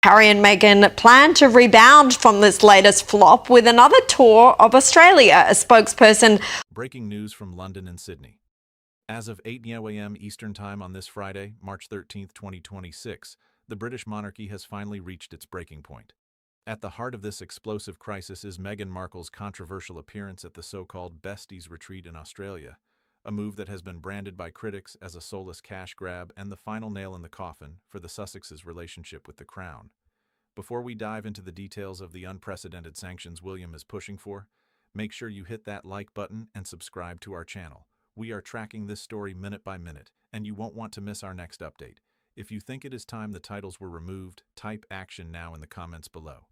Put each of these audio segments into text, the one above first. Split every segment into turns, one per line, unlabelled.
Harry and Meghan plan to rebound from this latest flop with another tour of Australia, a spokesperson.
Breaking news from London and Sydney. As of 8 a.m. Eastern Time on this Friday, March 13, 2026, the British monarchy has finally reached its breaking point. At the heart of this explosive crisis is Meghan Markle's controversial appearance at the so-called Besties Retreat in Australia, a move that has been branded by critics as a soulless cash grab and the final nail in the coffin for the Sussexes' relationship with the Crown. Before we dive into the details of the unprecedented sanctions William is pushing for, make sure you hit that like button and subscribe to our channel. We are tracking this story minute by minute, and you won't want to miss our next update. If you think it is time the titles were removed, type action now in the comments below.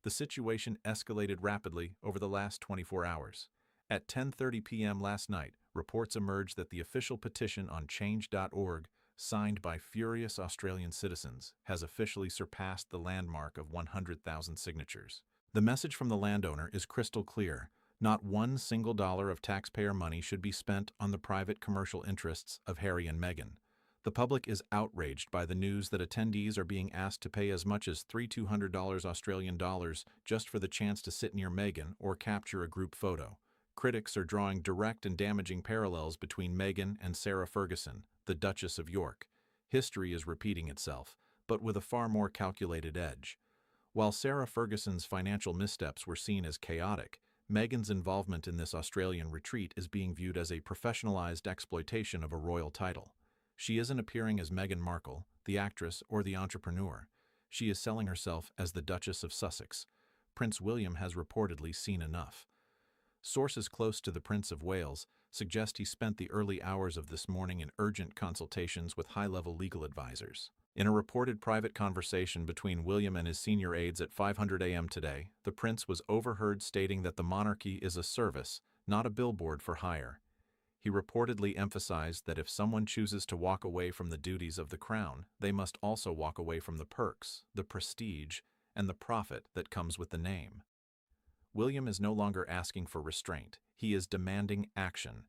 The situation escalated rapidly over the last 24 hours. At 10:30 p.m. last night, reports emerged that the official petition on change.org, signed by furious Australian citizens, has officially surpassed the landmark of 100,000 signatures. The message from the landowner is crystal clear. Not one single dollar of taxpayer money should be spent on the private commercial interests of Harry and Meghan. The public is outraged by the news that attendees are being asked to pay as much as $3,200 Australian dollars just for the chance to sit near Meghan or capture a group photo. Critics are drawing direct and damaging parallels between Meghan and Sarah Ferguson, the Duchess of York. History is repeating itself, but with a far more calculated edge. While Sarah Ferguson's financial missteps were seen as chaotic, Meghan's involvement in this Australian retreat is being viewed as a professionalized exploitation of a royal title. She isn't appearing as Meghan Markle, the actress or the entrepreneur. She is selling herself as the Duchess of Sussex. Prince William has reportedly seen enough. Sources close to the Prince of Wales suggest he spent the early hours of this morning in urgent consultations with high-level legal advisors. In a reported private conversation between William and his senior aides at 5:00 a.m. today, the prince was overheard stating that the monarchy is a service, not a billboard for hire. He reportedly emphasized that if someone chooses to walk away from the duties of the crown, they must also walk away from the perks, the prestige, and the profit that comes with the name. William is no longer asking for restraint. He is demanding action.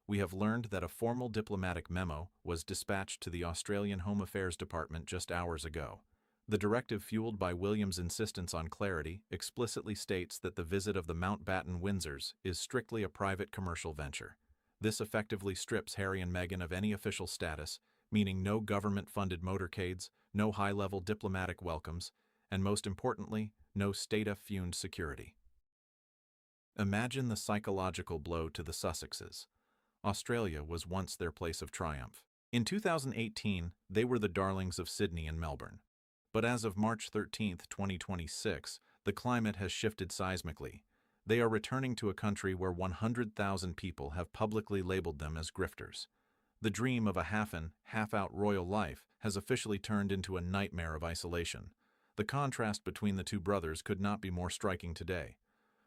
We have learned that a formal diplomatic memo was dispatched to the Australian Home Affairs Department just hours ago. The directive, fueled by William's insistence on clarity, explicitly states that the visit of the Mountbatten Windsors is strictly a private commercial venture. This effectively strips Harry and Meghan of any official status, meaning no government-funded motorcades, no high-level diplomatic welcomes, and most importantly, no state-funded security. Imagine the psychological blow to the Sussexes. Australia was once their place of triumph. In 2018, they were the darlings of Sydney and Melbourne. But as of March 13, 2026, the climate has shifted seismically. They are returning to a country where 100,000 people have publicly labeled them as grifters. The dream of a half-in, half-out royal life has officially turned into a nightmare of isolation. The contrast between the two brothers could not be more striking today.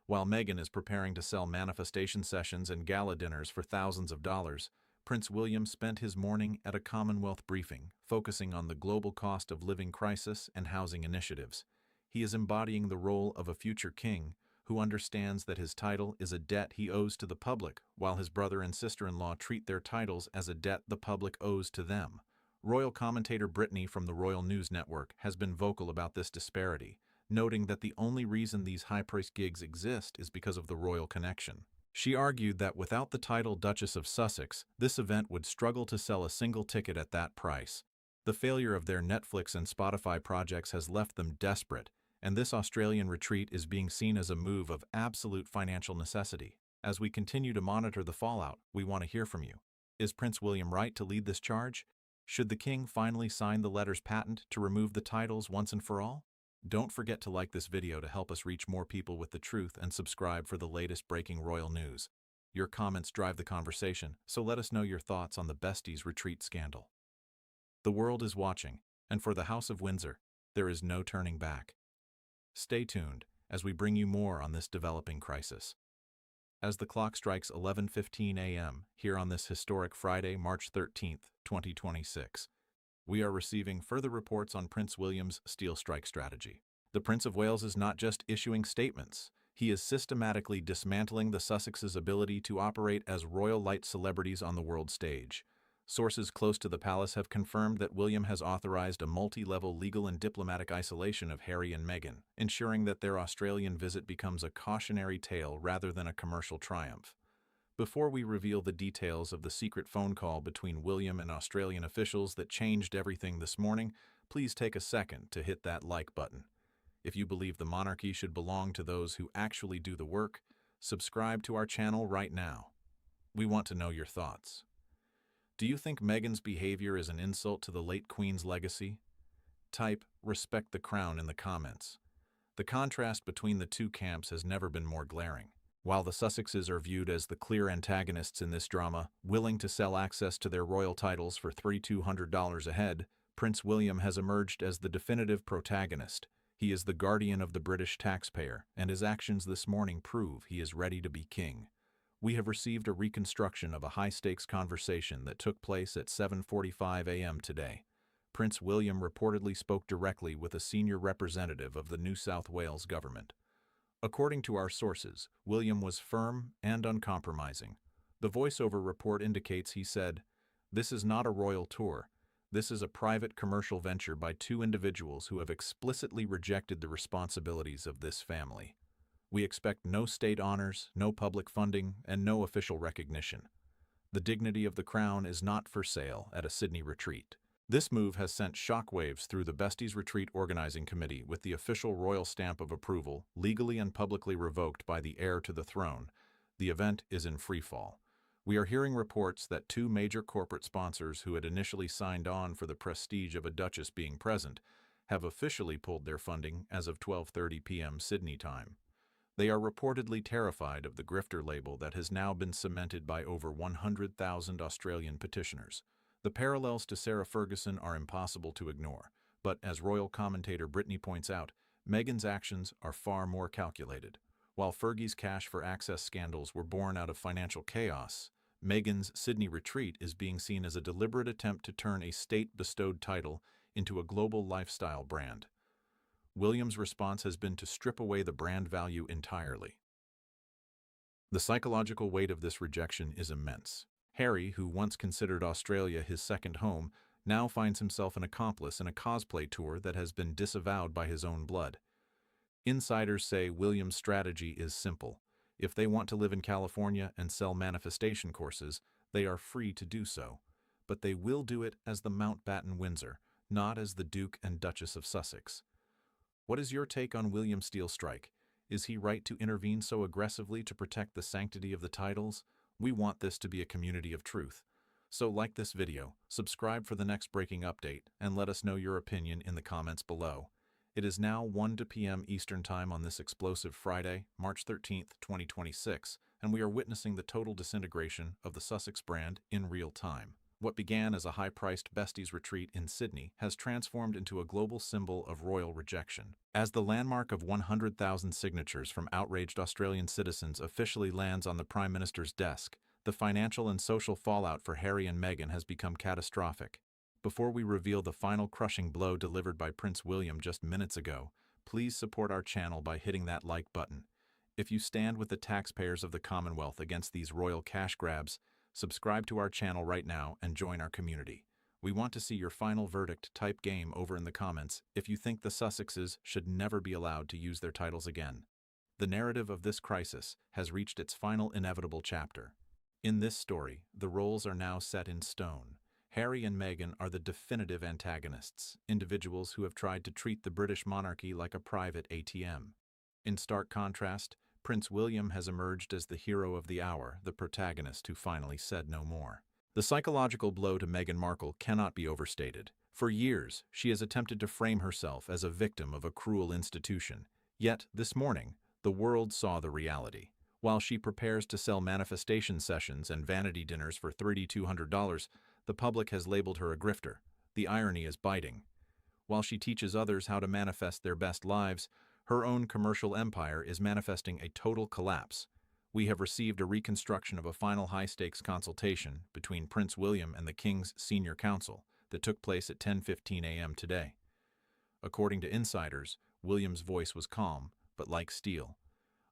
While Meghan is preparing to sell manifestation sessions and gala dinners for thousands of dollars, Prince William spent his morning at a Commonwealth briefing, focusing on the global cost of living crisis and housing initiatives. He is embodying the role of a future king who understands that his title is a debt he owes to the public, while his brother and sister-in-law treat their titles as a debt the public owes to them. Royal commentator Brittany from the Royal News Network has been vocal about this disparity, noting that the only reason these high-priced gigs exist is because of the royal connection. She argued that without the title Duchess of Sussex, this event would struggle to sell a single ticket at that price. The failure of their Netflix and Spotify projects has left them desperate, and this Australian retreat is being seen as a move of absolute financial necessity. As we continue to monitor the fallout, we want to hear from you. Is Prince William right to lead this charge? Should the king finally sign the letters patent to remove the titles once and for all? Don't forget to like this video to help us reach more people with the truth and subscribe for the latest breaking royal news. Your comments drive the conversation, so let us know your thoughts on the Besties Retreat scandal. The world is watching, and for the House of Windsor, there is no turning back. Stay tuned as we bring you more on this developing crisis. As the clock strikes 11:15 a.m. here on this historic Friday, March 13, 2026, we are receiving further reports on Prince William's steel strike strategy. The Prince of Wales is not just issuing statements, he is systematically dismantling the Sussexes' ability to operate as royal light celebrities on the world stage. Sources close to the palace have confirmed that William has authorized a multi-level legal and diplomatic isolation of Harry and Meghan, ensuring that their Australian visit becomes a cautionary tale rather than a commercial triumph. Before we reveal the details of the secret phone call between William and Australian officials that changed everything this morning, please take a second to hit that like button. If you believe the monarchy should belong to those who actually do the work, subscribe to our channel right now. We want to know your thoughts. Do you think Meghan's behavior is an insult to the late Queen's legacy? Type "respect the crown" in the comments. The contrast between the two camps has never been more glaring. While the Sussexes are viewed as the clear antagonists in this drama, willing to sell access to their royal titles for $3,200 a head, Prince William has emerged as the definitive protagonist. He is the guardian of the British taxpayer, and his actions this morning prove he is ready to be king. We have received a reconstruction of a high-stakes conversation that took place at 7:45 a.m. today. Prince William reportedly spoke directly with a senior representative of the New South Wales government. According to our sources, William was firm and uncompromising. The voiceover report indicates he said, "This is not a royal tour. This is a private commercial venture by two individuals who have explicitly rejected the responsibilities of this family. We expect no state honors, no public funding, and no official recognition. The dignity of the crown is not for sale at a Sydney retreat." This move has sent shockwaves through the Besties Retreat Organizing Committee, with the official royal stamp of approval legally and publicly revoked by the heir to the throne. The event is in freefall. We are hearing reports that two major corporate sponsors who had initially signed on for the prestige of a Duchess being present have officially pulled their funding as of 12:30 p.m. Sydney time. They are reportedly terrified of the grifter label that has now been cemented by over 100,000 Australian petitioners. The parallels to Sarah Ferguson are impossible to ignore, but as royal commentator Brittany points out, Meghan's actions are far more calculated. While Fergie's cash for access scandals were born out of financial chaos, Meghan's Sydney retreat is being seen as a deliberate attempt to turn a state-bestowed title into a global lifestyle brand. William's response has been to strip away the brand value entirely. The psychological weight of this rejection is immense. Harry, who once considered Australia his second home, now finds himself an accomplice in a cosplay tour that has been disavowed by his own blood. Insiders say William's strategy is simple. If they want to live in California and sell manifestation courses, they are free to do so. But they will do it as the Mountbatten Windsor, not as the Duke and Duchess of Sussex. What is your take on William's steel strike? Is he right to intervene so aggressively to protect the sanctity of the titles? We want this to be a community of truth. So like this video, subscribe for the next breaking update, and let us know your opinion in the comments below. It is now 1 p.m. Eastern Time on this explosive Friday, March 13th, 2026, and we are witnessing the total disintegration of the Sussex brand in real time. What began as a high-priced Besties retreat in Sydney has transformed into a global symbol of royal rejection. As the landmark of 100,000 signatures from outraged Australian citizens officially lands on the Prime Minister's desk, the financial and social fallout for Harry and Meghan has become catastrophic. Before we reveal the final crushing blow delivered by Prince William just minutes ago, please support our channel by hitting that like button. If you stand with the taxpayers of the Commonwealth against these royal cash grabs, subscribe to our channel right now and join our community. We want to see your final verdict. Type game over in the comments if you think the Sussexes should never be allowed to use their titles again. The narrative of this crisis has reached its final inevitable chapter. In this story, the roles are now set in stone. Harry and Meghan are the definitive antagonists, individuals who have tried to treat the British monarchy like a private ATM. In stark contrast, Prince William has emerged as the hero of the hour, the protagonist who finally said no more. The psychological blow to Meghan Markle cannot be overstated. For years, she has attempted to frame herself as a victim of a cruel institution. Yet, this morning, the world saw the reality. While she prepares to sell manifestation sessions and vanity dinners for $3,200, the public has labeled her a grifter. The irony is biting. While she teaches others how to manifest their best lives, her own commercial empire is manifesting a total collapse. We have received a reconstruction of a final high-stakes consultation between Prince William and the King's Senior Council that took place at 10:15 a.m. today. According to insiders, William's voice was calm, but like steel.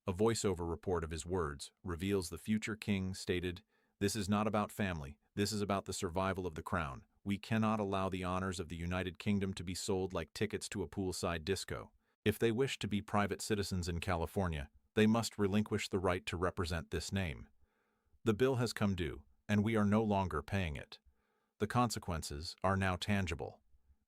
A voiceover report of his words reveals the future king stated, This is not about family. This is about the survival of the crown. We cannot allow the honors of the United Kingdom to be sold like tickets to a poolside disco. If they wish to be private citizens in California, they must relinquish the right to represent this name. The bill has come due, and we are no longer paying it. The consequences are now tangible.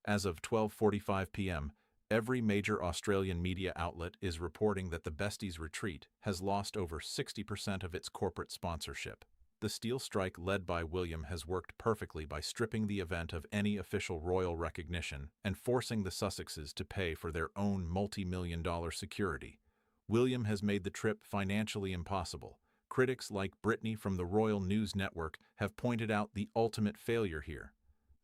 As of 12:45 p.m., every major Australian media outlet is reporting that the Besties Retreat has lost over 60% of its corporate sponsorship. The steel strike led by William has worked perfectly by stripping the event of any official royal recognition and forcing the Sussexes to pay for their own multi-million-dollar security. William has made the trip financially impossible. Critics like Brittany from the Royal News Network have pointed out the ultimate failure here.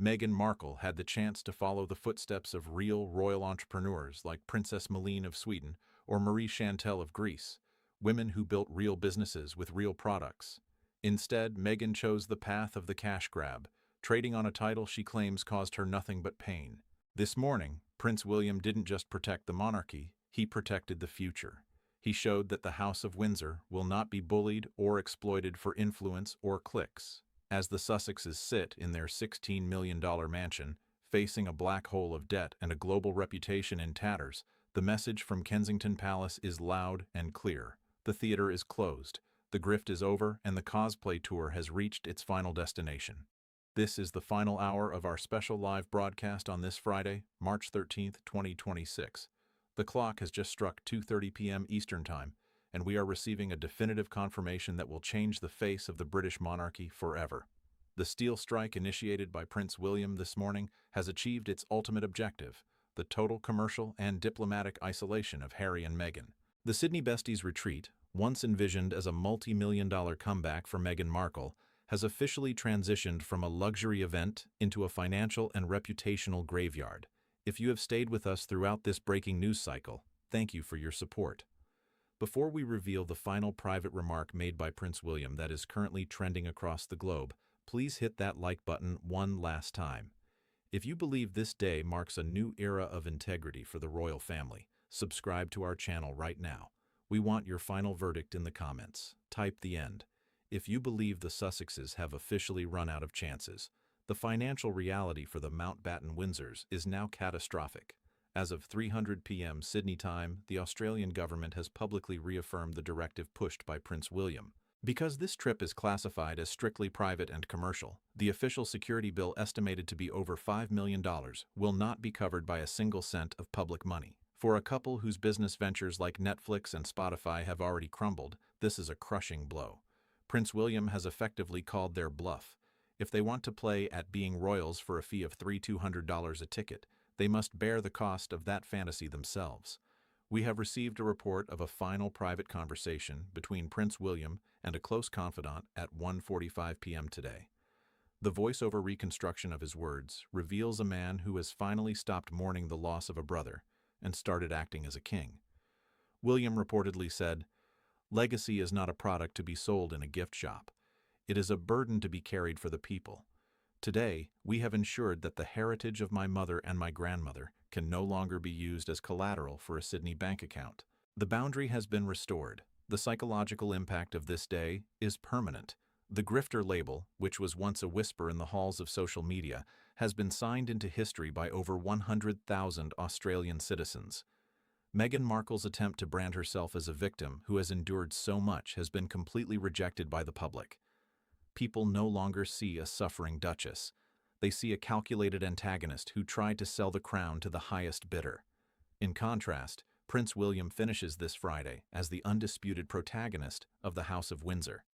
Meghan Markle had the chance to follow the footsteps of real royal entrepreneurs like Princess Malene of Sweden or Marie Chantal of Greece, women who built real businesses with real products. Instead, Meghan chose the path of the cash grab, trading on a title she claims caused her nothing but pain. This morning, Prince William didn't just protect the monarchy, he protected the future. He showed that the House of Windsor will not be bullied or exploited for influence or clicks. As the Sussexes sit in their $16 million mansion, facing a black hole of debt and a global reputation in tatters, the message from Kensington Palace is loud and clear. The theater is closed. The grift is over, and the cosplay tour has reached its final destination. This is the final hour of our special live broadcast on this Friday, March 13th, 2026. The clock has just struck 2:30 p.m. Eastern Time, and we are receiving a definitive confirmation that will change the face of the British monarchy forever. The steel strike initiated by Prince William this morning has achieved its ultimate objective, the total commercial and diplomatic isolation of Harry and Meghan. The Sydney Besties Retreat, once envisioned as a multi-million-dollar comeback for Meghan Markle, has officially transitioned from a luxury event into a financial and reputational graveyard. If you have stayed with us throughout this breaking news cycle, thank you for your support. Before we reveal the final private remark made by Prince William that is currently trending across the globe, please hit that like button one last time. If you believe this day marks a new era of integrity for the royal family, subscribe to our channel right now. We want your final verdict in the comments. Type the end. If you believe the Sussexes have officially run out of chances, the financial reality for the Mountbatten Windsors is now catastrophic. As of 3:00 p.m. Sydney time, the Australian government has publicly reaffirmed the directive pushed by Prince William. Because this trip is classified as strictly private and commercial, the official security bill, estimated to be over $5 million, will not be covered by a single cent of public money. For a couple whose business ventures like Netflix and Spotify have already crumbled, this is a crushing blow. Prince William has effectively called their bluff. If they want to play at being royals for a fee of $200 a ticket, they must bear the cost of that fantasy themselves. We have received a report of a final private conversation between Prince William and a close confidant at 1:45 p.m. today. The voiceover reconstruction of his words reveals a man who has finally stopped mourning the loss of a brother and started acting as a king. William reportedly said, "Legacy is not a product to be sold in a gift shop. It is a burden to be carried for the people. Today, we have ensured that the heritage of my mother and my grandmother can no longer be used as collateral for a Sydney bank account. The boundary has been restored. The psychological impact of this day is permanent. The grifter label, which was once a whisper in the halls of social media, has been signed into history by over 100,000 Australian citizens. Meghan Markle's attempt to brand herself as a victim who has endured so much has been completely rejected by the public. People no longer see a suffering Duchess. They see a calculated antagonist who tried to sell the crown to the highest bidder. In contrast, Prince William finishes this Friday as the undisputed protagonist of the House of Windsor.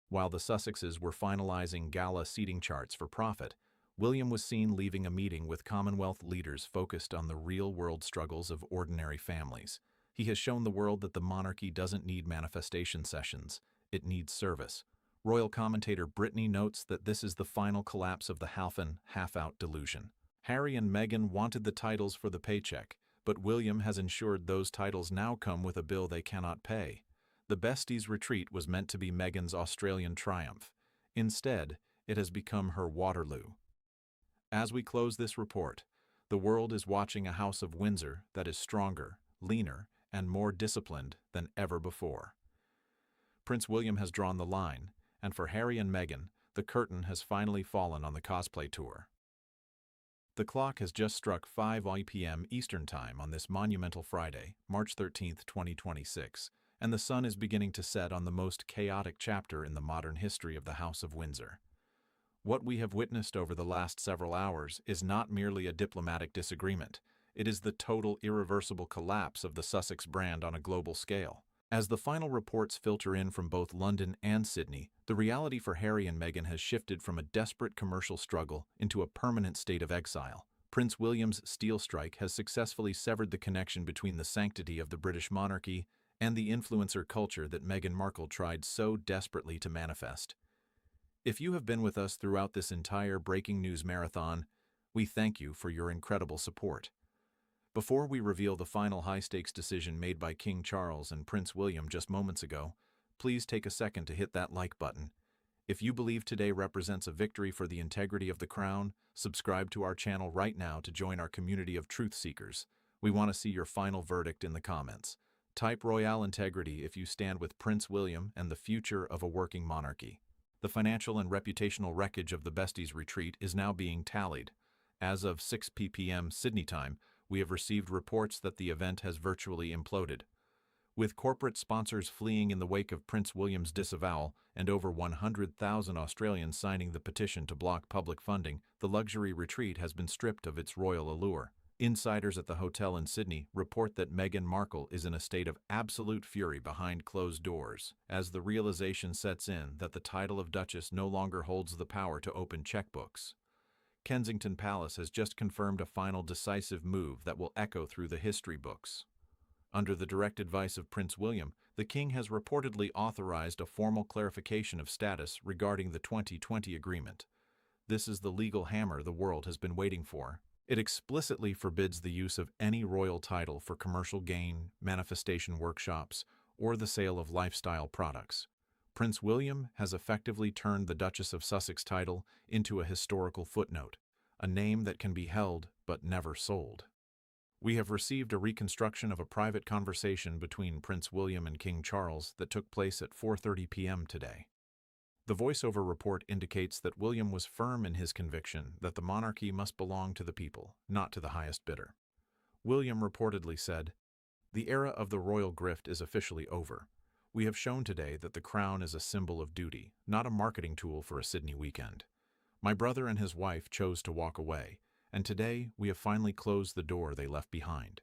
While the Sussexes were finalizing gala seating charts for profit, William was seen leaving a meeting with Commonwealth leaders focused on the real-world struggles of ordinary families. He has shown the world that the monarchy doesn't need manifestation sessions, it needs service. Royal commentator Brittany notes that this is the final collapse of the half-in, half-out delusion. Harry and Meghan wanted the titles for the paycheck, but William has ensured those titles now come with a bill they cannot pay. The Besties Retreat was meant to be Meghan's Australian triumph. Instead, it has become her Waterloo. As we close this report, the world is watching a House of Windsor that is stronger, leaner, and more disciplined than ever before. Prince William has drawn the line, And for Harry and Meghan, the curtain has finally fallen on the cosplay tour. The clock has just struck 5 p.m. Eastern Time on this monumental Friday, March 13, 2026, and the sun is beginning to set on the most chaotic chapter in the modern history of the House of Windsor. What we have witnessed over the last several hours is not merely a diplomatic disagreement, it is the total irreversible collapse of the Sussex brand on a global scale. As the final reports filter in from both London and Sydney, the reality for Harry and Meghan has shifted from a desperate commercial struggle into a permanent state of exile. Prince William's steel strike has successfully severed the connection between the sanctity of the British monarchy and the influencer culture that Meghan Markle tried so desperately to manifest. If you have been with us throughout this entire breaking news marathon, we thank you for your incredible support. Before we reveal the final high-stakes decision made by King Charles and Prince William just moments ago, please take a second to hit that like button. If you believe today represents a victory for the integrity of the crown, subscribe to our channel right now to join our community of truth seekers. We want to see your final verdict in the comments. Type Royale Integrity if you stand with Prince William and the future of a working monarchy. The financial and reputational wreckage of the Besties retreat is now being tallied. As of 6 p.m. Sydney time, we have received reports that the event has virtually imploded. With corporate sponsors fleeing in the wake of Prince William's disavowal and over 100,000 Australians signing the petition to block public funding, the luxury retreat has been stripped of its royal allure. Insiders at the hotel in Sydney report that Meghan Markle is in a state of absolute fury behind closed doors, as the realization sets in that the title of Duchess no longer holds the power to open checkbooks. Kensington Palace has just confirmed a final decisive move that will echo through the history books. Under the direct advice of Prince William, the King has reportedly authorized a formal clarification of status regarding the 2020 agreement. This is the legal hammer the world has been waiting for. It explicitly forbids the use of any royal title for commercial gain, manifestation workshops, or the sale of lifestyle products. Prince William has effectively turned the Duchess of Sussex title into a historical footnote, a name that can be held but never sold. We have received a reconstruction of a private conversation between Prince William and King Charles that took place at 4:30 p.m. today. The voiceover report indicates that William was firm in his conviction that the monarchy must belong to the people, not to the highest bidder. William reportedly said, "The era of the royal grift is officially over. We have shown today that the crown is a symbol of duty, not a marketing tool for a Sydney weekend. My brother and his wife chose to walk away, and today we have finally closed the door they left behind.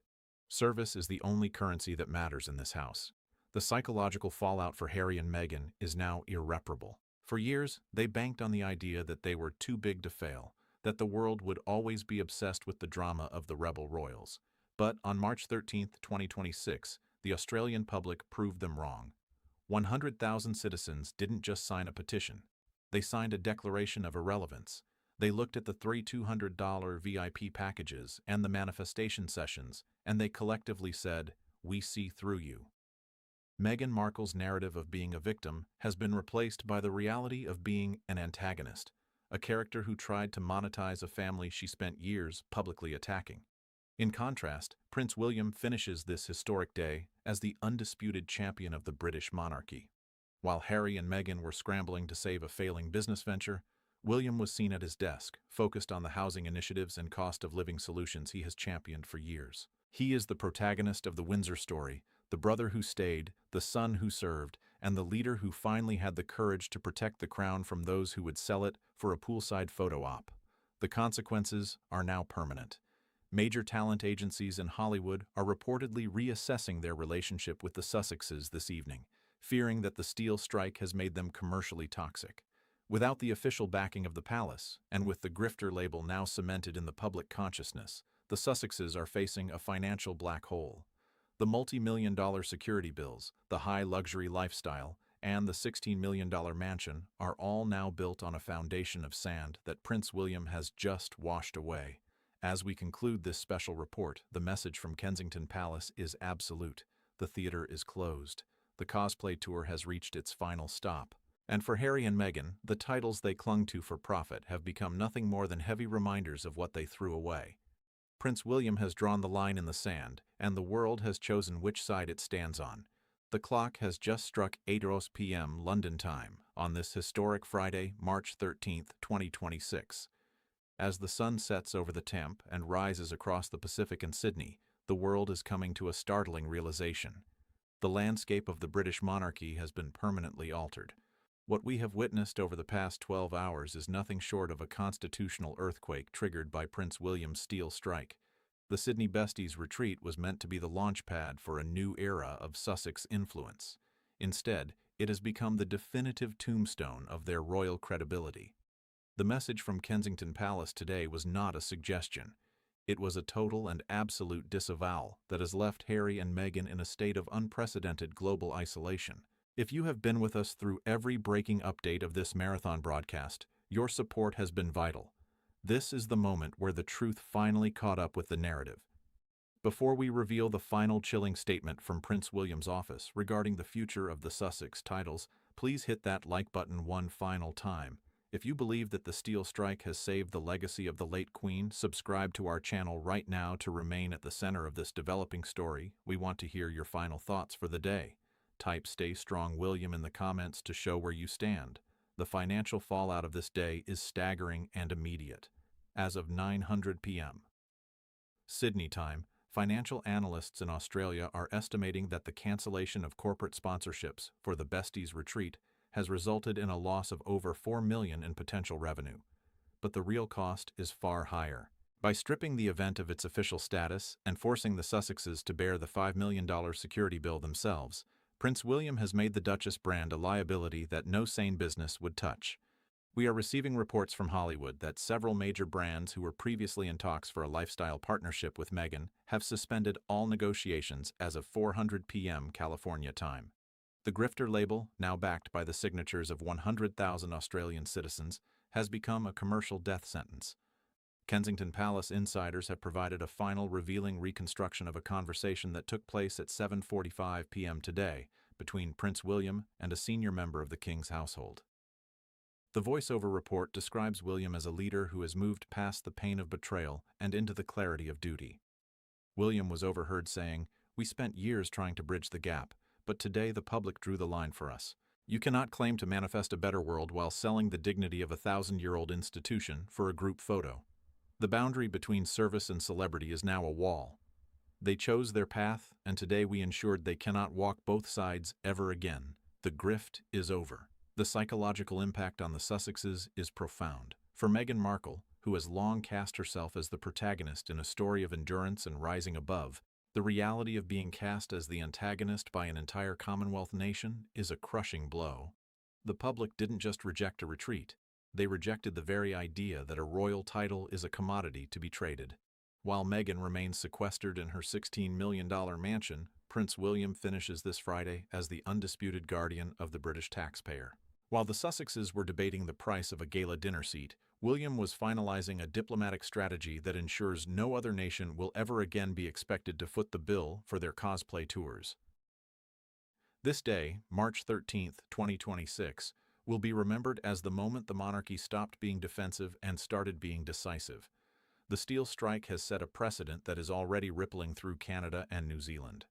Service is the only currency that matters in this house. The psychological fallout for Harry and Meghan is now irreparable. For years, they banked on the idea that they were too big to fail, that the world would always be obsessed with the drama of the rebel royals. But on March 13, 2026, the Australian public proved them wrong. 100,000 citizens didn't just sign a petition. They signed a declaration of irrelevance. They looked at the $200 VIP packages and the manifestation sessions, and they collectively said, "We see through you." Meghan Markle's narrative of being a victim has been replaced by the reality of being an antagonist, a character who tried to monetize a family she spent years publicly attacking. In contrast, Prince William finishes this historic day as the undisputed champion of the British monarchy. While Harry and Meghan were scrambling to save a failing business venture, William was seen at his desk, focused on the housing initiatives and cost of living solutions he has championed for years. He is the protagonist of the Windsor story, the brother who stayed, the son who served, and the leader who finally had the courage to protect the crown from those who would sell it for a poolside photo op. The consequences are now permanent. Major talent agencies in Hollywood are reportedly reassessing their relationship with the Sussexes this evening, fearing that the steel strike has made them commercially toxic. Without the official backing of the palace, and with the grifter label now cemented in the public consciousness, the Sussexes are facing a financial black hole. The multi-million-dollar security bills, the high luxury lifestyle, and the $16 million mansion are all now built on a foundation of sand that Prince William has just washed away. As we conclude this special report, the message from Kensington Palace is absolute. The theater is closed. The cosplay tour has reached its final stop. And for Harry and Meghan, the titles they clung to for profit have become nothing more than heavy reminders of what they threw away. Prince William has drawn the line in the sand, and the world has chosen which side it stands on. The clock has just struck 8 p.m. London time on this historic Friday, March 13th, 2026. As the sun sets over the Thames and rises across the Pacific and Sydney, the world is coming to a startling realization. The landscape of the British monarchy has been permanently altered. What we have witnessed over the past 12 hours is nothing short of a constitutional earthquake triggered by Prince William's steel strike. The Sydney Besties' retreat was meant to be the launchpad for a new era of Sussex influence. Instead, it has become the definitive tombstone of their royal credibility. The message from Kensington Palace today was not a suggestion. It was a total and absolute disavowal that has left Harry and Meghan in a state of unprecedented global isolation. If you have been with us through every breaking update of this marathon broadcast, your support has been vital. This is the moment where the truth finally caught up with the narrative. Before we reveal the final chilling statement from Prince William's office regarding the future of the Sussex titles, please hit that like button one final time. If you believe that the steel strike has saved the legacy of the late Queen, subscribe to our channel right now to remain at the center of this developing story. We want to hear your final thoughts for the day. Type "Stay Strong William" in the comments to show where you stand. The financial fallout of this day is staggering and immediate. As of 9:00 p.m. Sydney time, financial analysts in Australia are estimating that the cancellation of corporate sponsorships for the Besties' retreat has resulted in a loss of over $4 million in potential revenue. But the real cost is far higher. By stripping the event of its official status and forcing the Sussexes to bear the $5 million security bill themselves, Prince William has made the Duchess brand a liability that no sane business would touch. We are receiving reports from Hollywood that several major brands who were previously in talks for a lifestyle partnership with Meghan have suspended all negotiations as of 4:00 p.m. California time. The grifter label, now backed by the signatures of 100,000 Australian citizens, has become a commercial death sentence. Kensington Palace insiders have provided a final revealing reconstruction of a conversation that took place at 7:45 p.m. today between Prince William and a senior member of the King's household. The voiceover report describes William as a leader who has moved past the pain of betrayal and into the clarity of duty. William was overheard saying, "We spent years trying to bridge the gap, but today the public drew the line for us. You cannot claim to manifest a better world while selling the dignity of a 1,000-year-old institution for a group photo. The boundary between service and celebrity is now a wall. They chose their path, and today we ensured they cannot walk both sides ever again. The grift is over." The psychological impact on the Sussexes is profound. For Meghan Markle, who has long cast herself as the protagonist in a story of endurance and rising above, the reality of being cast as the antagonist by an entire Commonwealth nation is a crushing blow. The public didn't just reject a retreat. They rejected the very idea that a royal title is a commodity to be traded. While Meghan remains sequestered in her $16 million mansion, Prince William finishes this Friday as the undisputed guardian of the British taxpayer. While the Sussexes were debating the price of a gala dinner seat, William was finalizing a diplomatic strategy that ensures no other nation will ever again be expected to foot the bill for their cosplay tours. This day, March 13th, 2026, will be remembered as the moment the monarchy stopped being defensive and started being decisive. The steel strike has set a precedent that is already rippling through Canada and New Zealand.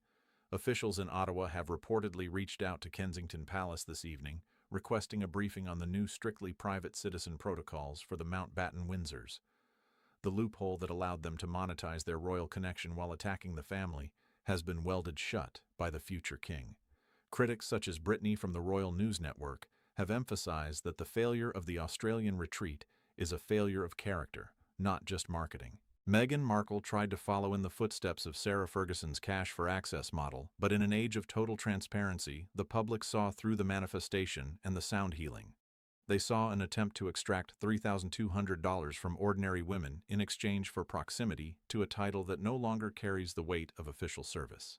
Officials in Ottawa have reportedly reached out to Kensington Palace this evening, requesting a briefing on the new strictly private citizen protocols for the Mountbatten Windsors. The loophole that allowed them to monetize their royal connection while attacking the family has been welded shut by the future king. Critics such as Brittany from the Royal News Network have emphasized that the failure of the Australian retreat is a failure of character, not just marketing. Meghan Markle tried to follow in the footsteps of Sarah Ferguson's cash for access model, but in an age of total transparency, the public saw through the manifestation and the sound healing. They saw an attempt to extract $3,200 from ordinary women in exchange for proximity to a title that no longer carries the weight of official service.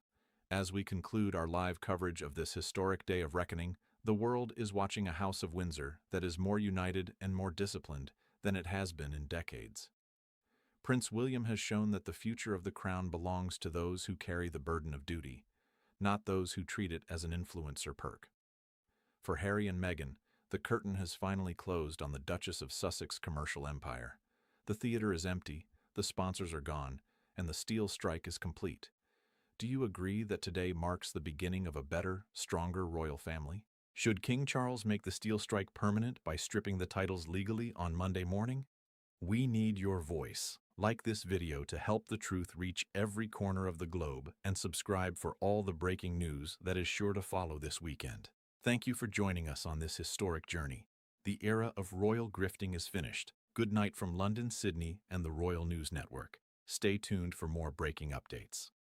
As we conclude our live coverage of this historic day of reckoning, the world is watching a House of Windsor that is more united and more disciplined than it has been in decades. Prince William has shown that the future of the crown belongs to those who carry the burden of duty, not those who treat it as an influence or perk. For Harry and Meghan, the curtain has finally closed on the Duchess of Sussex commercial empire. The theater is empty, the sponsors are gone, and the steel strike is complete. Do you agree that today marks the beginning of a better, stronger royal family? Should King Charles make the steel strike permanent by stripping the titles legally on Monday morning? We need your voice. Like this video to help the truth reach every corner of the globe, and subscribe for all the breaking news that is sure to follow this weekend. Thank you for joining us on this historic journey. The era of royal grifting is finished. Good night from London, Sydney, and the Royal News Network. Stay tuned for more breaking updates.